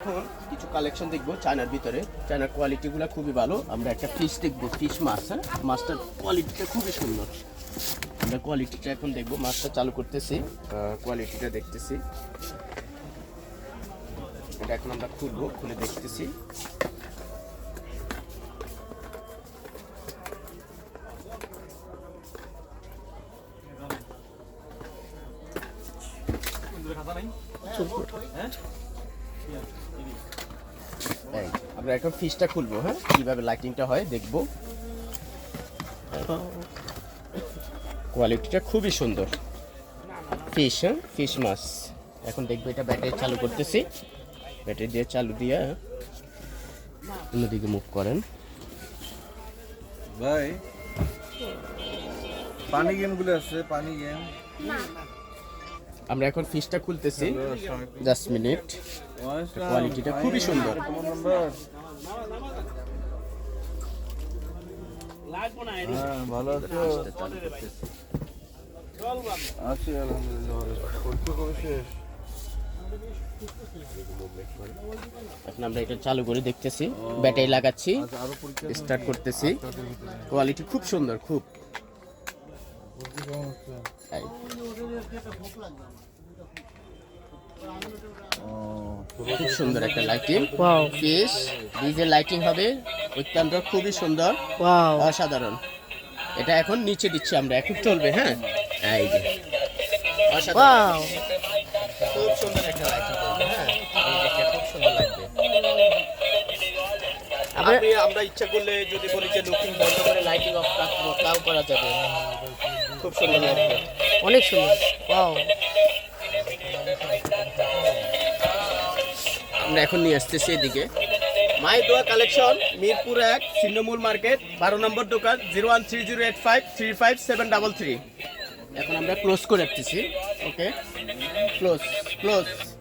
এখন কিছু কালেকশন দেখবো চায়নার ভিতরে। চায়নার কোয়ালিটিগুলো খুবই ভালো। আমরা একটা ফিশ দেখবো, ফিশ মাছ। হ্যাঁ, মাছটার কোয়ালিটিটা খুবই সুন্দর। আমরা কোয়ালিটিটা এখন দেখবো। মাছটা চালু করতেছি, কোয়ালিটিটা দেখতেছি। এটা এখন আমরা খুলবো, খুলে দেখতেছি। আমরা এখন ফিশটা খুলবো। হ্যাঁ, কিভাবে লাইটিংটা হয় দেখবো। কোয়ালিটিটা খুবই সুন্দর। ফিশ, হ্যাঁ, ফিশ মাছ। এখন দেখবো এটা ব্যাটারি চালু করতেছি। ব্যাটারি দিয়ে চালু দিয়ে অন্যদিকে মুভ করেন ভাই। পানি গেমগুলো আছে, পানি গেম। আমরা এখন ফিশটা খুলতেছি। Just minute. কোয়ালিটিটা খুবই সুন্দর। হ্যাঁ, ভালো আছো? আছি আলহামদুলিল্লাহ। পরীক্ষা কবে শেষ? এখন আমরা এটা চালু করে দেখতেছি, ব্যাটারি লাগাচ্ছি, স্টার্ট করতেছি। কোয়ালিটি খুব সুন্দর, খুব। এই। খুব সুন্দর একটা লাইটিং। ফিশ ডিজেল লাইটিং হবে, অত্যন্ত খুবই সুন্দর, অসাধারণ। এটা এখন নিচে দিচ্ছি আমরা, এখন চলবে। হ্যাঁ, এই যে অসাধারণ, খুব সুন্দর একটা লাইটিং করবে। হ্যাঁ, এই দেখে খুব সুন্দর লাগবে। আমরা ইচ্ছা করলে যদি বলি যে লুকিং বন্ধ করে লাইটিং অফ রাখবো, তাও করা যাবে। খুব সুন্দর লাগবে, অনেক সুন্দর। ওয়াও, আমরা এখন নিয়ে আসতেছি এদিকে। মাই দোয়া কালেকশন, মিরপুর 1, ছিন্নমূল মার্কেট, 12 নম্বর দোকান, 013085353733। এখন আমরা ক্লোজ করে রাখতেছি। ওকে, ক্লোজ।